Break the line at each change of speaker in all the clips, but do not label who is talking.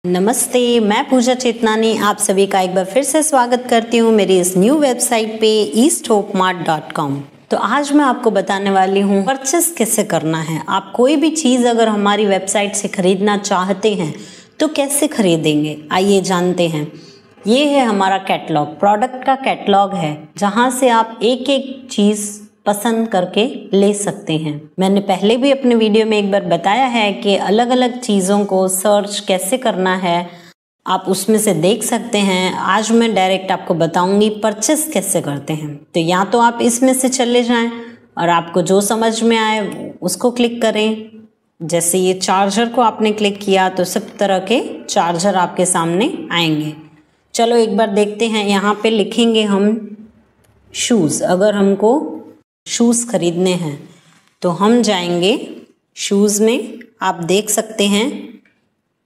नमस्ते, मैं पूजा चेतनानी आप सभी का एक बार फिर से स्वागत करती हूँ मेरी इस न्यू वेबसाइट पे easthopemart.com। तो आज मैं आपको बताने वाली हूँ परचेस कैसे करना है। आप कोई भी चीज़ अगर हमारी वेबसाइट से खरीदना चाहते हैं तो कैसे खरीदेंगे, आइए जानते हैं। ये है हमारा कैटलॉग, प्रोडक्ट का कैटलॉग है जहाँ से आप एक एक चीज़ पसंद करके ले सकते हैं। मैंने पहले भी अपने वीडियो में एक बार बताया है कि अलग अलग चीज़ों को सर्च कैसे करना है, आप उसमें से देख सकते हैं। आज मैं डायरेक्ट आपको बताऊंगी परचेस कैसे करते हैं। तो या तो आप इसमें से चले जाएं और आपको जो समझ में आए उसको क्लिक करें। जैसे ये चार्जर को आपने क्लिक किया तो सब तरह के चार्जर आपके सामने आएंगे। चलो एक बार देखते हैं। यहाँ पे लिखेंगे हम शूज़। अगर हमको शूज़ खरीदने हैं तो हम जाएंगे शूज़ में। आप देख सकते हैं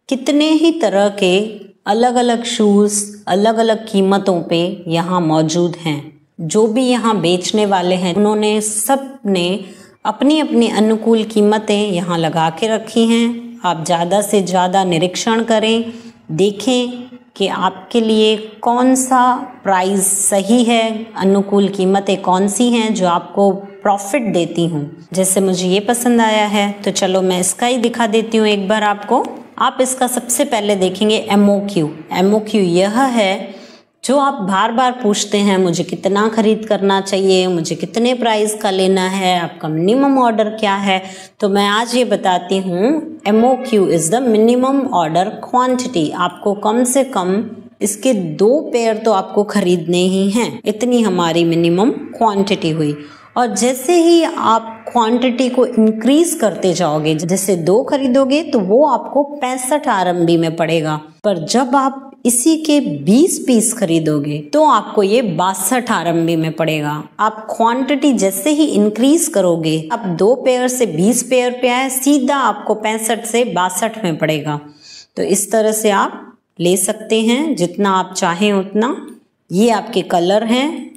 कितने ही तरह के अलग अलग शूज़ अलग अलग कीमतों पे यहाँ मौजूद हैं। जो भी यहाँ बेचने वाले हैं उन्होंने सब ने अपनी अपनी अनुकूल कीमतें यहाँ लगा के रखी हैं। आप ज़्यादा से ज़्यादा निरीक्षण करें, देखें कि आपके लिए कौन सा प्राइस सही है, अनुकूल कीमतें कौन सी हैं जो आपको प्रॉफिट देती हूँ। जैसे मुझे ये पसंद आया है तो चलो मैं इसका ही दिखा देती हूँ एक बार आपको। आप इसका सबसे पहले देखेंगे MOQ। MOQ यह है जो आप बार बार पूछते हैं, मुझे कितना खरीद करना चाहिए, मुझे कितने प्राइस का लेना है, आपका मिनिमम ऑर्डर क्या है। तो मैं आज ये बताती हूँ MOQ is the minimum order quantity. आपको कम से कम इसके 2 पेयर तो आपको खरीदने ही हैं, इतनी हमारी मिनिमम क्वांटिटी हुई। और जैसे ही आप क्वांटिटी को इंक्रीज करते जाओगे, जैसे 2 खरीदोगे तो वो आपको 65 RMB में पड़ेगा, पर जब आप इसी के 20 पीस खरीदोगे तो आपको ये 62 RMB में पड़ेगा। आप क्वांटिटी जैसे ही इंक्रीज करोगे, अब 2 पेयर से 20 पेयर पे आए, सीधा आपको 65 से 62 में पड़ेगा। तो इस तरह से आप ले सकते हैं जितना आप चाहें उतना। ये आपके कलर हैं,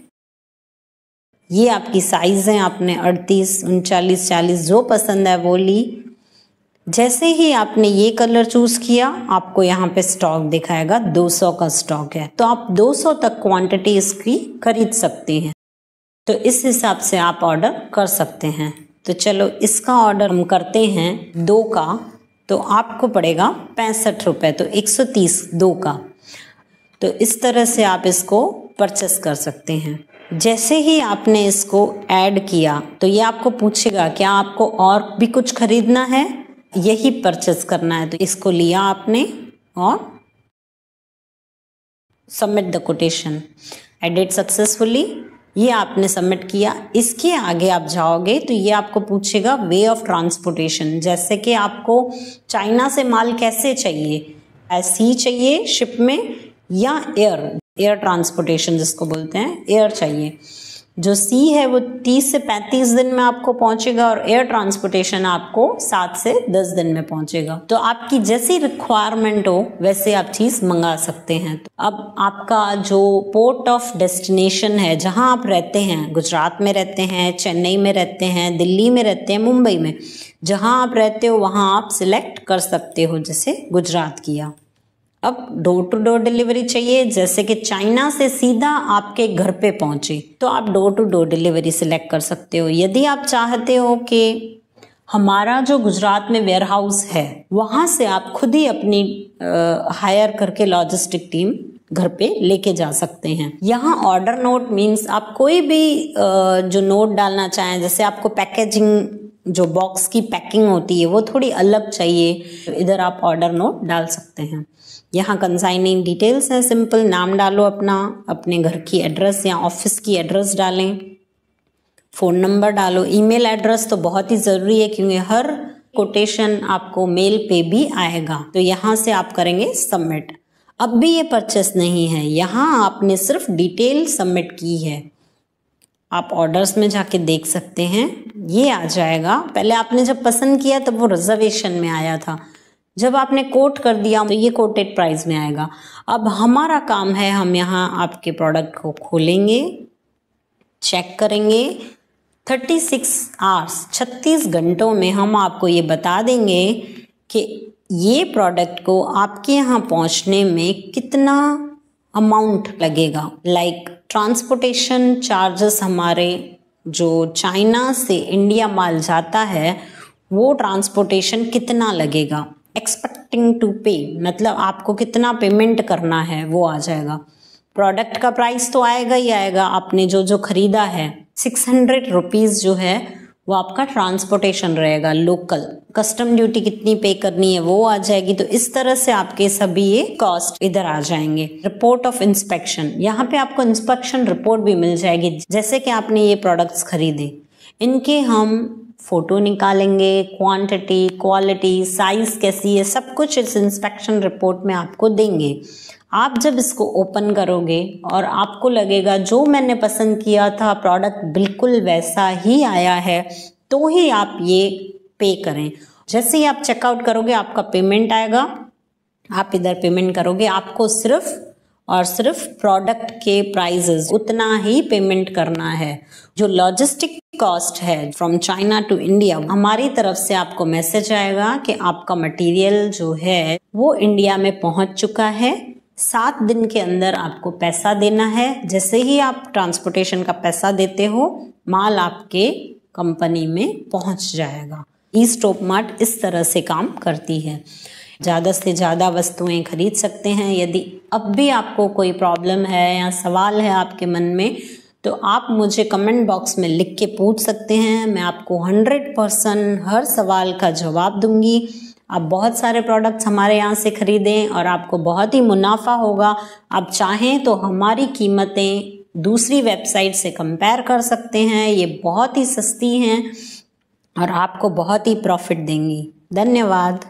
ये आपकी साइज है, आपने 38, 39, 40 जो पसंद है वो ली। जैसे ही आपने ये कलर चूज किया आपको यहाँ पे स्टॉक दिखाएगा, 200 का स्टॉक है, तो आप 200 तक क्वांटिटी इसकी खरीद सकते हैं। तो इस हिसाब से आप ऑर्डर कर सकते हैं। तो चलो इसका ऑर्डर हम करते हैं 2 का, तो आपको पड़ेगा 65 रुपये, तो 130 2 का। तो इस तरह से आप इसको परचेस कर सकते हैं। जैसे ही आपने इसको ऐड किया तो ये आपको पूछेगा क्या आपको और भी कुछ खरीदना है, यही परचेस करना है। तो इसको लिया आपने और submit the quotation, edit successfully, ये आपने सबमिट किया। इसके आगे आप जाओगे तो ये आपको पूछेगा वे ऑफ ट्रांसपोर्टेशन। जैसे कि आपको चाइना से माल कैसे चाहिए, सी चाहिए शिप में या एयर ट्रांसपोर्टेशन जिसको बोलते हैं, एयर चाहिए। जो सी है वो 30 से 35 दिन में आपको पहुंचेगा और एयर ट्रांसपोर्टेशन आपको 7 से 10 दिन में पहुंचेगा। तो आपकी जैसी रिक्वायरमेंट हो वैसे आप चीज़ मंगा सकते हैं। तो अब आपका जो पोर्ट ऑफ डेस्टिनेशन है, जहां आप रहते हैं, गुजरात में रहते हैं, चेन्नई में रहते हैं, दिल्ली में रहते हैं, मुंबई में, जहां आप रहते हो वहां आप सिलेक्ट कर सकते हो। जैसे गुजरात किया। अब डोर टू डोर डिलीवरी चाहिए, जैसे कि चाइना से सीधा आपके घर पे पहुंचे, तो आप door to door delivery select कर सकते हो। यदि आप चाहते हो कि हमारा जो गुजरात में वेयर हाउस है वहां से आप खुद ही अपनी हायर करके लॉजिस्टिक टीम घर पे लेके जा सकते हैं। यहाँ ऑर्डर नोट मीन्स आप कोई भी जो नोट डालना चाहें, जैसे आपको पैकेजिंग जो बॉक्स की पैकिंग होती है वो थोड़ी अलग चाहिए, तो इधर आप ऑर्डर नोट डाल सकते हैं। यहाँ कंसाइनिंग डिटेल्स हैं, सिंपल नाम डालो अपना, अपने घर की एड्रेस या ऑफिस की एड्रेस डालें, फ़ोन नंबर डालो, ईमेल एड्रेस तो बहुत ही ज़रूरी है क्योंकि हर कोटेशन आपको मेल पे भी आएगा। तो यहाँ से आप करेंगे सबमिट। अब भी ये परचेस नहीं है, यहाँ आपने सिर्फ डिटेल सबमिट की है। आप ऑर्डर्स में जाके देख सकते हैं, ये आ जाएगा। पहले आपने जब पसंद किया तब वो रिजर्वेशन में आया था, जब आपने कोट कर दिया तो ये कोटेड प्राइस में आएगा। अब हमारा काम है, हम यहाँ आपके प्रोडक्ट को खोलेंगे, चेक करेंगे। 36 आवर्स 36 घंटों में हम आपको ये बता देंगे कि ये प्रोडक्ट को आपके यहाँ पहुँचने में कितना अमाउंट लगेगा, लाइक ट्रांसपोर्टेशन चार्जेस हमारे जो चाइना से इंडिया माल जाता है वो ट्रांसपोर्टेशन कितना लगेगा, एक्सपेक्टिंग टू पे मतलब आपको कितना पेमेंट करना है वो आ जाएगा। प्रोडक्ट का प्राइस तो आएगा ही आएगा, आपने जो खरीदा है 600 रुपीज़ जो है वो आपका ट्रांसपोर्टेशन रहेगा लोकल। कस्टम ड्यूटी कितनी पे करनी है वो आ जाएगी। तो इस तरह से आपके सभी ये कॉस्ट इधर आ जाएंगे। रिपोर्ट ऑफ इंस्पेक्शन, यहाँ पे आपको इंस्पेक्शन रिपोर्ट भी मिल जाएगी। जैसे कि आपने ये प्रोडक्ट्स खरीदे, इनके हम फोटो निकालेंगे, क्वांटिटी, क्वालिटी, साइज कैसी है, सब कुछ इस इंस्पेक्शन रिपोर्ट में आपको देंगे। आप जब इसको ओपन करोगे और आपको लगेगा जो मैंने पसंद किया था प्रोडक्ट बिल्कुल वैसा ही आया है, तो ही आप ये पे करें। जैसे ही आप चेकआउट करोगे आपका पेमेंट आएगा, आप इधर पेमेंट करोगे। आपको सिर्फ और सिर्फ प्रोडक्ट के प्राइजेस उतना ही पेमेंट करना है। जो लॉजिस्टिक कॉस्ट है फ्रॉम चाइना टू इंडिया, हमारी तरफ से आपको मैसेज आएगा कि आपका मटेरियल जो है वो इंडिया में पहुंच चुका है। 7 दिन के अंदर आपको पैसा देना है। जैसे ही आप ट्रांसपोर्टेशन का पैसा देते हो, माल आपके कंपनी में पहुंच जाएगा। ई-स्टॉप मार्ट इस तरह से काम करती है। ज़्यादा से ज़्यादा वस्तुएं खरीद सकते हैं। यदि अब भी आपको कोई प्रॉब्लम है या सवाल है आपके मन में, तो आप मुझे कमेंट बॉक्स में लिख के पूछ सकते हैं। मैं आपको 100% हर सवाल का जवाब दूंगी। आप बहुत सारे प्रोडक्ट्स हमारे यहाँ से खरीदें और आपको बहुत ही मुनाफा होगा। आप चाहें तो हमारी कीमतें दूसरी वेबसाइट से कंपेयर कर सकते हैं। ये बहुत ही सस्ती हैं और आपको बहुत ही प्रॉफिट देंगी। धन्यवाद।